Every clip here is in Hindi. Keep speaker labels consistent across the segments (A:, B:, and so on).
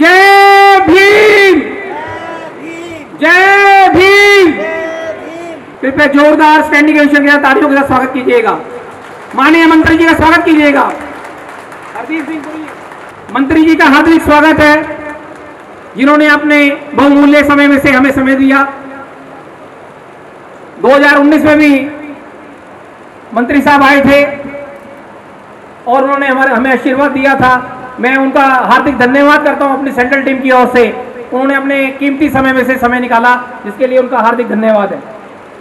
A: जय भीम, जय भीम। कृपया जोरदार स्टैंडिंग ओवेशन के साथ तालियों के साथ स्वागत कीजिएगा। माननीय मंत्री जी का स्वागत कीजिएगा। हरदीप सिंह पुरी मंत्री जी का हार्दिक स्वागत है, जिन्होंने अपने बहुमूल्य समय में से हमें समय दिया। 2019 में भी मंत्री साहब आए थे और उन्होंने हमें आशीर्वाद दिया था। मैं उनका हार्दिक धन्यवाद करता हूं अपनी सेंट्रल टीम की ओर से। उन्होंने अपने कीमती समय में से समय निकाला, जिसके लिए उनका हार्दिक धन्यवाद है।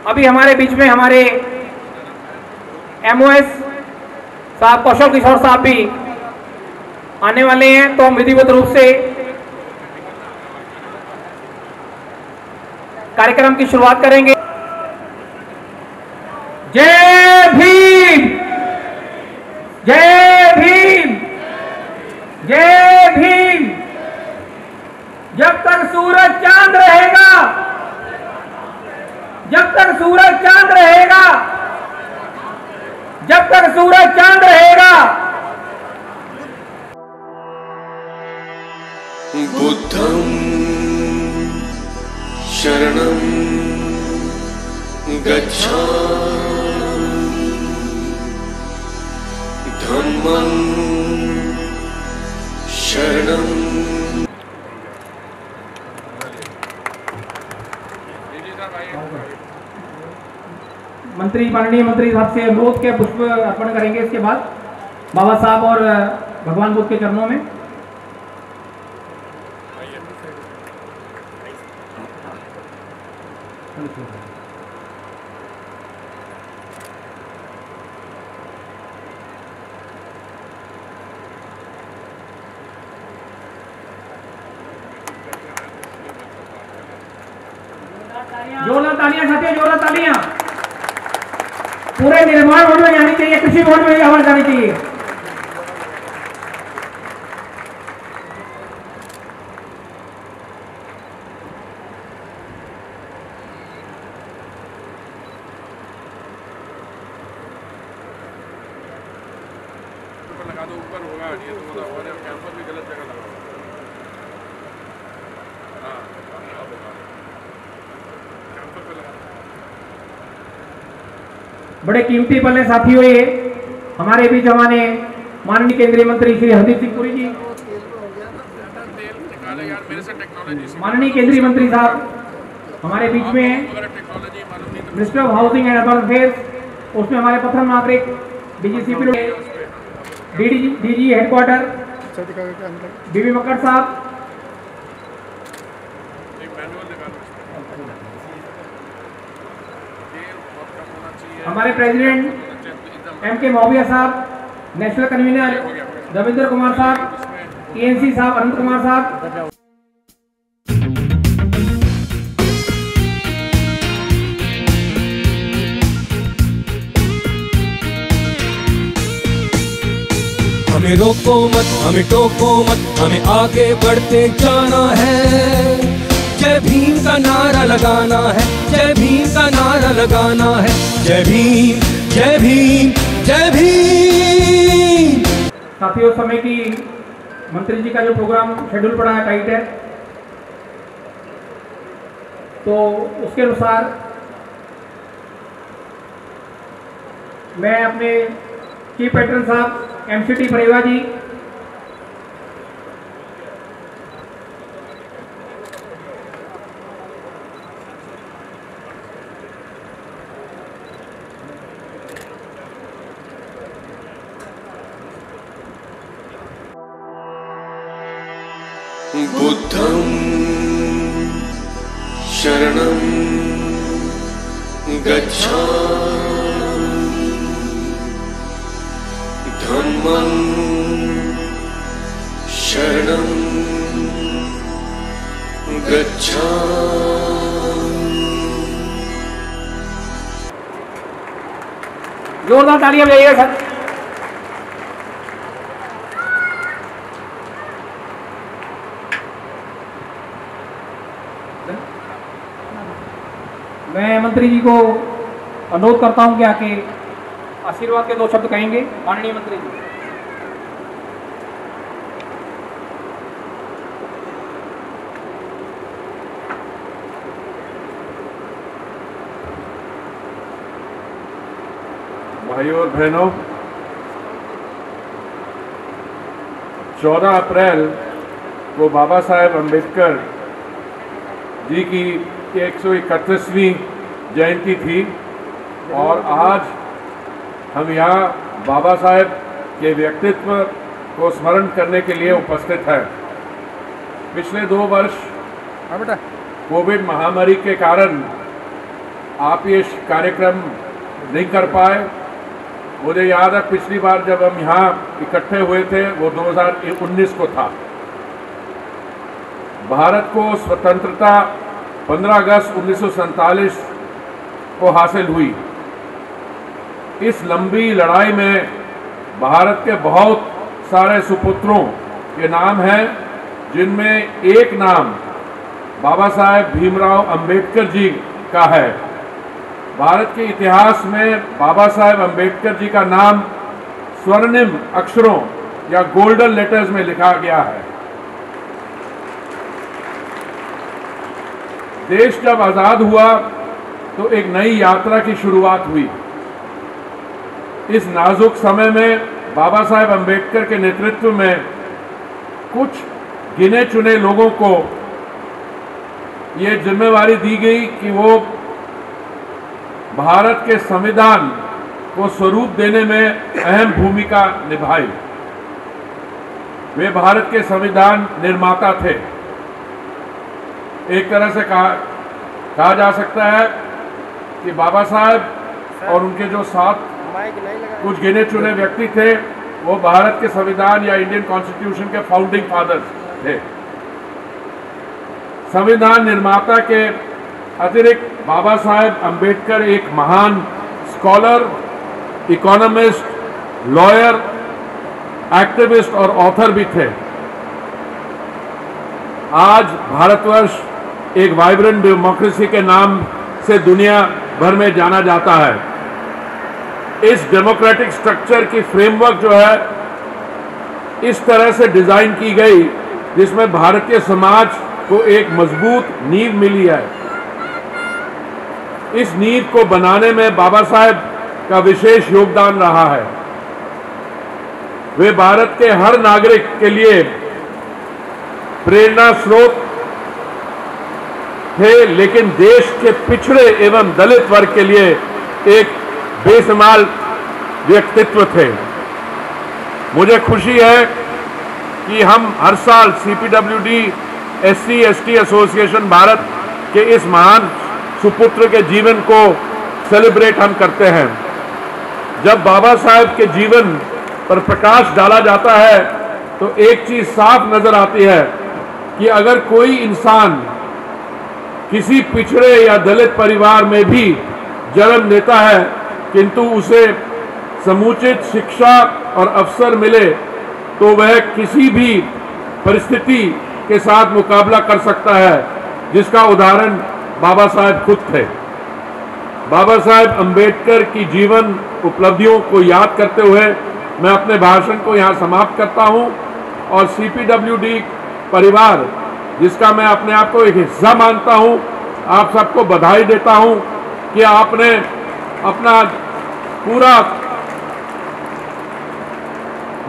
A: अभी हमारे बीच में हमारे एमओएस साहब कौशल किशोर साहब भी आने वाले हैं, तो हम विधिवत रूप से कार्यक्रम की शुरुआत करेंगे। जय भीम, जय भीम, जय भीम। जब तक सूरज चांद रहेगा, जब तक सूरज चांद रहेगा, जब तक सूरज चांद रहेगा।
B: बुद्धं शरणं गच्छामि, धम्मं शरणं।
A: मंत्री माननीय मंत्री साहब से अनुरोध के पुष्प अर्पण करेंगे। इसके बाद बाबा साहब और भगवान बुद्ध के चरणों में। जोरदार तालियां साथियों, जोरदार तालियां। पूरे निर्माण भवन में जानी चाहिए, कृषि भवन में भी आवाज जानी चाहिए।
C: लगा दो, ऊपर होगा नहीं तो मतलब कैंपर भी गलत जगह लगा।
A: बड़े कीमती पल है साथियों ये। हमारे बीच हमारे माननीय केंद्रीय मंत्री श्री हरदीप सिंह पुरी जी, माननीय केंद्रीय मंत्री साहब हमारे बीच में हैं। Minister of housing and urban affairs, उसमें हमारे प्रथम नागरिक डीजीसीपी डीजी हेडक्वार्टर बीबी मक्कड़ साहब, हमारे प्रेसिडेंट एम के मौविया साहब, नेशनल कन्वीनर रविंद्र कुमार साहब, टीएनसी साहब अनंत कुमार साहब।
D: हमें रोको मत, हमें टोको मत, हमें आगे बढ़ते जाना है। जय भीम का नारा लगाना है, जय भीम का नारा लगाना है। जय भीम, जय भीम, जय भीम।
A: साथियों, समय की मंत्री जी का जो प्रोग्राम शेड्यूल पड़ा है टाइट है, तो उसके अनुसार मैं अपने चीफ पैट्रन साहब एमसीटी परेवा जी,
B: बुद्धं शरणं गच्छामि, धम्मं शरणं गच्छामि।
A: जोरदार तालियां बजाइए सर। मैं मंत्री जी को अनुरोध करता हूं कि आके आशीर्वाद के 2 शब्द कहेंगे। माननीय मंत्री जी।
C: भाइयों और बहनों, 14 अप्रैल को बाबा साहेब अम्बेडकर जी की 131वीं जयंती थी और आज हम यहाँ बाबा साहेब के व्यक्तित्व को स्मरण करने के लिए उपस्थित हैं। पिछले 2 वर्ष कोविड महामारी के कारण आप ये कार्यक्रम नहीं कर पाए। मुझे याद है पिछली बार जब हम यहाँ इकट्ठे हुए थे वो 2019 को था। भारत को स्वतंत्रता 15 अगस्त 1947 को हासिल हुई। इस लंबी लड़ाई में भारत के बहुत सारे सुपुत्रों के नाम हैं, जिनमें एक नाम बाबा साहेब भीमराव अंबेडकर जी का है। भारत के इतिहास में बाबा साहेब अंबेडकर जी का नाम स्वर्णिम अक्षरों या गोल्डन लेटर्स में लिखा गया है। देश जब आजाद हुआ तो एक नई यात्रा की शुरुआत हुई। इस नाजुक समय में बाबा साहेब अंबेडकर के नेतृत्व में कुछ गिने चुने लोगों को ये जिम्मेवारी दी गई कि वो भारत के संविधान को स्वरूप देने में अहम भूमिका निभाई। वे भारत के संविधान निर्माता थे। एक तरह से कहा जा सकता है कि बाबा साहेब और उनके जो साथ कुछ गिने चुने व्यक्ति थे वो भारत के संविधान या इंडियन कॉन्स्टिट्यूशन के फाउंडिंग फादर्स थे। संविधान निर्माता के अतिरिक्त बाबा साहेब अंबेडकर एक महान स्कॉलर, इकोनॉमिस्ट, लॉयर, एक्टिविस्ट और ऑथर भी थे। आज भारतवर्ष एक वाइब्रेंट डेमोक्रेसी के नाम से दुनिया भर में जाना जाता है। इस डेमोक्रेटिक स्ट्रक्चर की फ्रेमवर्क जो है इस तरह से डिजाइन की गई जिसमें भारतीय समाज को एक मजबूत नींव मिली है। इस नींव को बनाने में बाबा साहेब का विशेष योगदान रहा है। वे भारत के हर नागरिक के लिए प्रेरणा स्रोत थे, लेकिन देश के पिछड़े एवं दलित वर्ग के लिए एक बेशुमार व्यक्तित्व थे। मुझे खुशी है कि हम हर साल CPWD SC/ST एसोसिएशन भारत के इस महान सुपुत्र के जीवन को सेलिब्रेट हम करते हैं। जब बाबा साहेब के जीवन पर प्रकाश डाला जाता है तो एक चीज साफ नजर आती है कि अगर कोई इंसान किसी पिछड़े या दलित परिवार में भी जन्म लेता है किंतु उसे समुचित शिक्षा और अवसर मिले तो वह किसी भी परिस्थिति के साथ मुकाबला कर सकता है, जिसका उदाहरण बाबा साहेब खुद थे। बाबा साहेब अंबेडकर की जीवन उपलब्धियों को याद करते हुए मैं अपने भाषण को यहाँ समाप्त करता हूँ और CPWD परिवार, जिसका मैं अपने आप को एक हिस्सा मानता हूँ, आप सबको बधाई देता हूँ कि आपने अपना पूरा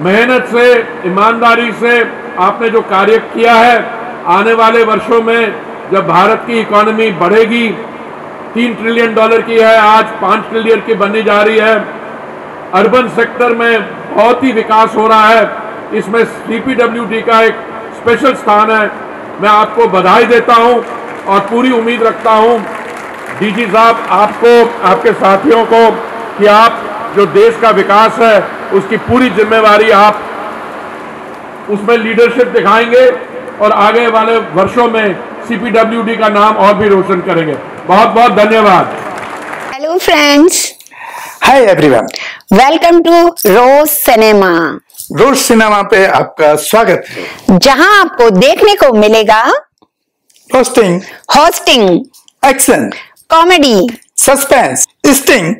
C: मेहनत से, ईमानदारी से आपने जो कार्य किया है। आने वाले वर्षों में जब भारत की इकोनॉमी बढ़ेगी, $3 ट्रिलियन की है, आज 5 ट्रिलियन की बनने जा रही है। अर्बन सेक्टर में बहुत ही विकास हो रहा है, इसमें CPWD का एक स्पेशल स्थान है। मैं आपको बधाई देता हूं और पूरी उम्मीद रखता हूं DG साहब, आपको, आपके साथियों को, कि आप जो देश का विकास है उसकी पूरी जिम्मेवारी आप उसमें लीडरशिप दिखाएंगे और आगे वाले वर्षों में CPWD का नाम और भी रोशन करेंगे। बहुत बहुत धन्यवाद।
E: Hello friends,
F: hi everyone,
E: welcome to Rose Cinema.
F: Rose Cinema पे आपका स्वागत है,
E: जहां आपको देखने को मिलेगा
F: roasting,
E: hosting,
F: action,
E: comedy,
F: suspense, sting,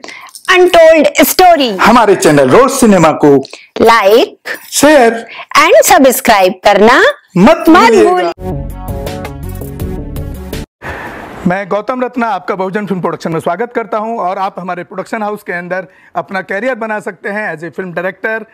E: untold story.
F: हमारे चैनल रोज सिनेमा को
E: लाइक,
F: शेयर
E: एंड सब्सक्राइब करना
F: मत भूलिएगा। मैं गौतम रत्ना आपका बहुजन फिल्म प्रोडक्शन में स्वागत करता हूं और आप हमारे प्रोडक्शन हाउस के अंदर अपना कैरियर बना सकते हैं as a film director,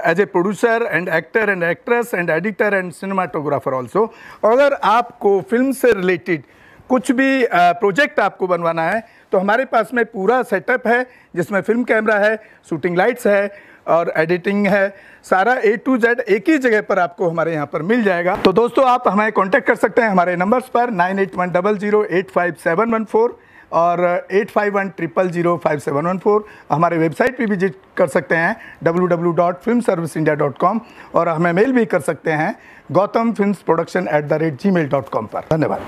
F: as a producer and actor and actress and editor and cinematographer also. अगर आपको फिल्म से रिलेटेड कुछ भी प्रोजेक्ट आपको बनवाना है तो हमारे पास में पूरा सेटअप है, जिसमें फिल्म कैमरा है, शूटिंग लाइट्स है और एडिटिंग है। सारा A to Z एक ही जगह पर आपको हमारे यहाँ पर मिल जाएगा। तो दोस्तों, आप हमें कांटेक्ट कर सकते हैं हमारे नंबर्स पर 9810085714 और 8510005714। हमारे वेबसाइट पे विजिट कर सकते हैं www.filmserviceindia.com और हमें मेल भी कर सकते हैं gautamfilmsproduction@gmail.com पर। धन्यवाद।